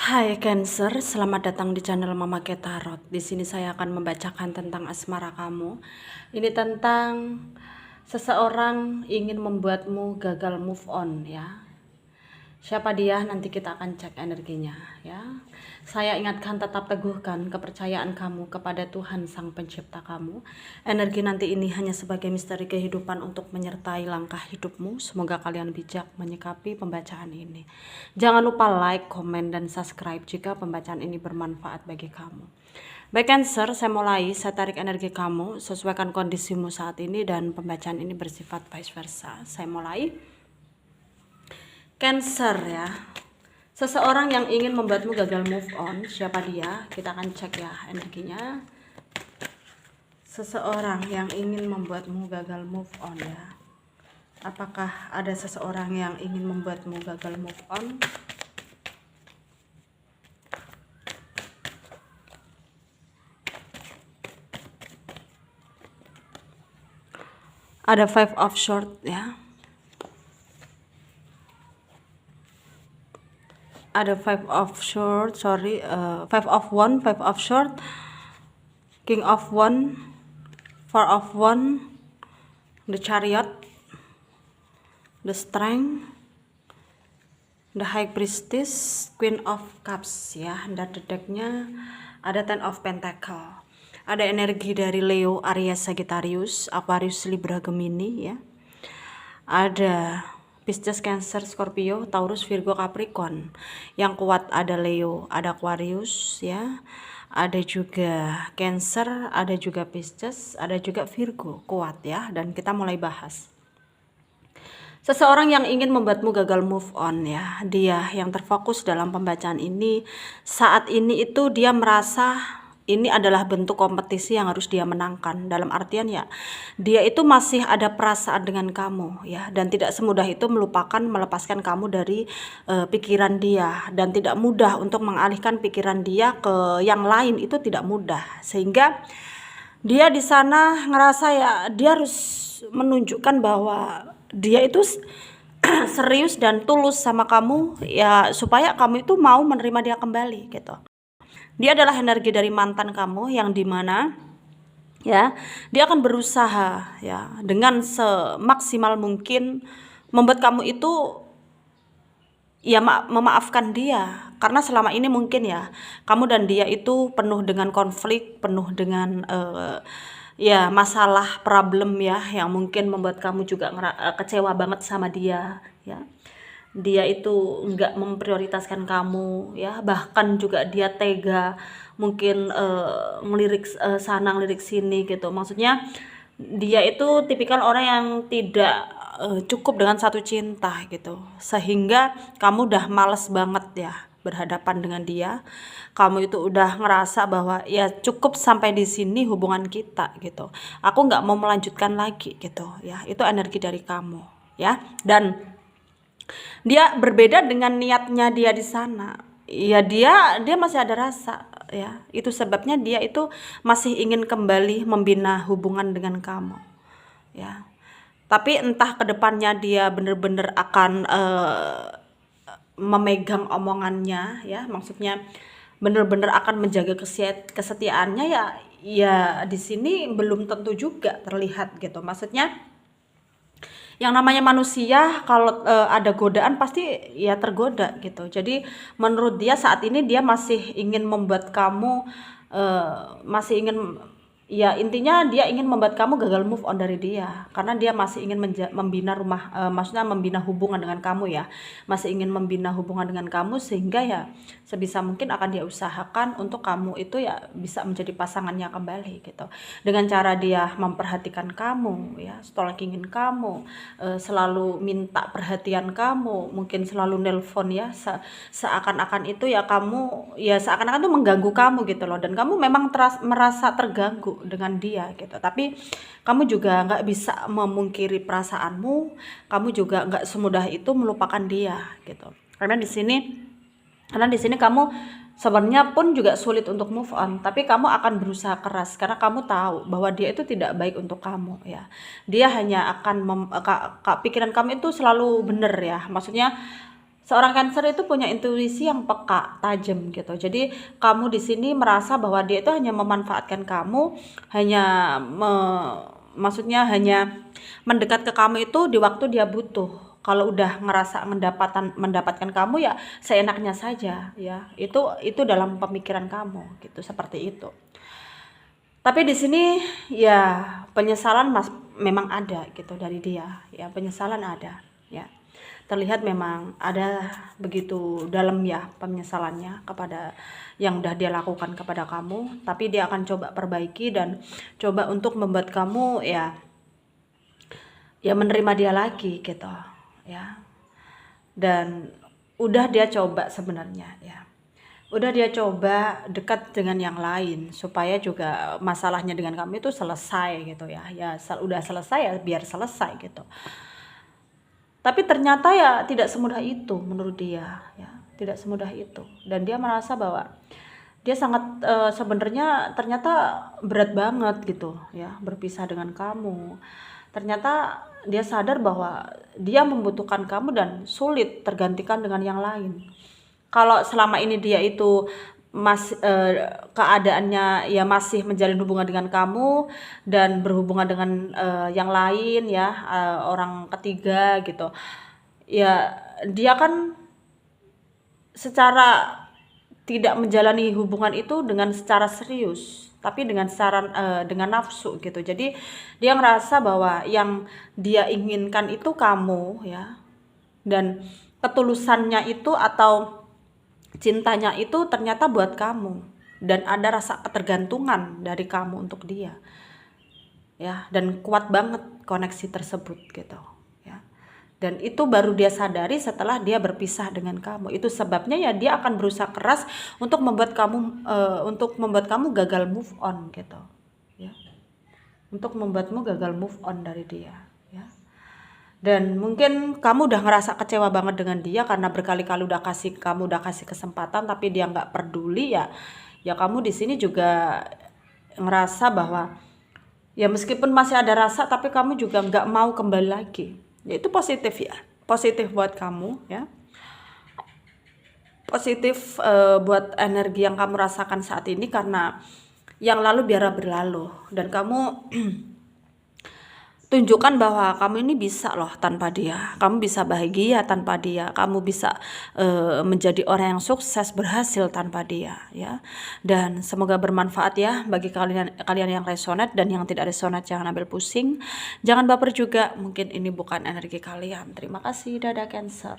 Hai Cancer, selamat datang di channel Mama Ke Tarot. Di sini saya akan membacakan tentang asmara kamu. Ini tentang seseorang ingin membuatmu gagal move on ya. Siapa dia? Nanti kita akan cek energinya ya. Saya ingatkan, tetap teguhkan kepercayaan kamu kepada Tuhan Sang Pencipta kamu. Energi nanti ini hanya sebagai misteri kehidupan untuk menyertai langkah hidupmu. Semoga kalian bijak menyikapi pembacaan ini. Jangan lupa like, komen, dan subscribe jika pembacaan ini bermanfaat bagi kamu. Baik Cancer, saya mulai. Saya tarik energi kamu, sesuaikan kondisimu saat ini, dan pembacaan ini bersifat vice versa. Saya mulai. Cancer ya, seseorang yang ingin membuatmu gagal move on. Siapa dia? Kita akan cek ya energinya. Seseorang yang ingin membuatmu gagal move on ya. Apakah ada seseorang yang ingin membuatmu gagal move on? Ada Five of Swords ya. Ada Five of Swords, Five of Wands, Five of Swords, King of Wands, Four of Wands, the Chariot, the Strength, the High Priestess, Queen of Cups ya. Dan the decknya ada Ten of Pentacle. Ada energi dari Leo, Aries, Sagittarius, Aquarius, Libra, Gemini ya. Ada Pisces, Cancer, Scorpio, Taurus, Virgo, Capricorn. Yang kuat ada Leo, ada Aquarius ya. Ada juga Cancer, ada juga Pisces, ada juga Virgo, kuat ya. Dan kita mulai bahas. Seseorang yang ingin membuatmu gagal move on ya. Dia yang terfokus dalam pembacaan ini. Saat ini itu dia merasa ini adalah bentuk kompetisi yang harus dia menangkan. Dalam artian ya, dia itu masih ada perasaan dengan kamu ya, dan tidak semudah itu melepaskan kamu dari pikiran dia, dan tidak mudah untuk mengalihkan pikiran dia ke yang lain, itu tidak mudah. Sehingga dia di sana ngerasa ya, dia harus menunjukkan bahwa dia itu serius dan tulus sama kamu ya, supaya kamu itu mau menerima dia kembali gitu. Dia adalah energi dari mantan kamu yang dimana ya, dia akan berusaha ya dengan semaksimal mungkin membuat kamu itu ya memaafkan dia, karena selama ini mungkin ya kamu dan dia itu penuh dengan konflik, penuh dengan ya masalah, problem ya, yang mungkin membuat kamu juga kecewa banget sama dia ya. Dia itu enggak memprioritaskan kamu ya, bahkan juga dia tega mungkin ngelirik sana ngelirik sini gitu. Maksudnya dia itu tipikal orang yang tidak cukup dengan satu cinta gitu, sehingga kamu udah males banget ya berhadapan dengan dia. Kamu itu udah ngerasa bahwa ya cukup sampai di sini hubungan kita gitu, aku nggak mau melanjutkan lagi gitu ya. Itu energi dari kamu ya. Dan dia berbeda dengan niatnya dia di sana ya, dia masih ada rasa ya. Itu sebabnya dia itu masih ingin kembali membina hubungan dengan kamu ya. Tapi entah kedepannya dia bener-bener akan memegang omongannya ya, maksudnya bener-bener akan menjaga kesetiaannya ya. Ya di sini belum tentu juga terlihat gitu. Maksudnya yang namanya manusia kalau ada godaan pasti ya tergoda gitu. Jadi menurut dia saat ini dia masih ingin membuat kamu masih ingin ya, intinya dia ingin membuat kamu gagal move on dari dia, karena dia masih ingin membina rumah, maksudnya membina hubungan dengan kamu ya, masih ingin membina hubungan dengan kamu, sehingga ya sebisa mungkin akan dia usahakan untuk kamu itu ya bisa menjadi pasangannya kembali gitu, dengan cara dia memperhatikan kamu ya, stalkingin kamu, selalu minta perhatian kamu, mungkin selalu nelpon ya, seakan-akan itu ya kamu ya, seakan-akan tuh mengganggu kamu gitu loh, dan kamu memang merasa terganggu dengan dia gitu. Tapi kamu juga nggak bisa memungkiri perasaanmu, kamu juga nggak semudah itu melupakan dia gitu. Karena di sini kamu sebenarnya pun juga sulit untuk move on, tapi kamu akan berusaha keras karena kamu tahu bahwa dia itu tidak baik untuk kamu ya. Dia hanya akan pikiran kamu itu selalu benar ya, maksudnya Seorang Cancer itu punya intuisi yang peka, tajam gitu. Jadi kamu di sini merasa bahwa dia itu hanya memanfaatkan kamu, hanya maksudnya hanya mendekat ke kamu itu di waktu dia butuh. Kalau udah ngerasa mendapatkan kamu ya seenaknya saja ya. Itu dalam pemikiran kamu gitu, seperti itu. Tapi di sini ya penyesalan memang ada gitu dari dia ya, penyesalan ada ya. Terlihat memang ada begitu dalam ya penyesalannya kepada yang udah dia lakukan kepada kamu, tapi dia akan coba perbaiki dan coba untuk membuat kamu ya menerima dia lagi gitu ya. Dan udah dia coba sebenarnya ya, udah dia coba dekat dengan yang lain supaya juga masalahnya dengan kamu itu selesai gitu ya. Udah selesai ya biar selesai gitu. Tapi ternyata ya tidak semudah itu menurut dia ya, tidak semudah itu. Dan dia merasa bahwa dia sangat sebenarnya ternyata berat banget gitu ya berpisah dengan kamu. Ternyata dia sadar bahwa dia membutuhkan kamu dan sulit tergantikan dengan yang lain. Kalau selama ini dia itu keadaannya ya masih menjalin hubungan dengan kamu dan berhubungan dengan yang lain ya, orang ketiga gitu ya, dia kan secara tidak menjalani hubungan itu dengan secara serius, tapi dengan dengan nafsu gitu. Jadi dia ngerasa bahwa yang dia inginkan itu kamu ya, dan ketulusannya itu atau cintanya itu ternyata buat kamu, dan ada rasa ketergantungan dari kamu untuk dia ya, dan kuat banget koneksi tersebut gitu ya. Dan itu baru dia sadari setelah dia berpisah dengan kamu. Itu sebabnya ya dia akan berusaha keras untuk membuat kamu gagal move on gitu ya, untuk membuatmu gagal move on dari dia ya. Dan mungkin kamu udah ngerasa kecewa banget dengan dia karena berkali-kali kamu udah kasih kesempatan tapi dia nggak peduli ya. Ya kamu di sini juga ngerasa bahwa ya meskipun masih ada rasa tapi kamu juga nggak mau kembali lagi. Ya itu positif ya, positif buat kamu ya, positif buat energi yang kamu rasakan saat ini, karena yang lalu biarlah berlalu dan kamu tunjukkan bahwa kamu ini bisa loh tanpa dia, kamu bisa bahagia tanpa dia, kamu bisa menjadi orang yang sukses, berhasil tanpa dia ya. Dan semoga bermanfaat ya bagi kalian yang resonate, dan yang tidak resonate jangan ambil pusing, jangan baper juga, mungkin ini bukan energi kalian. Terima kasih, dadah Cancer.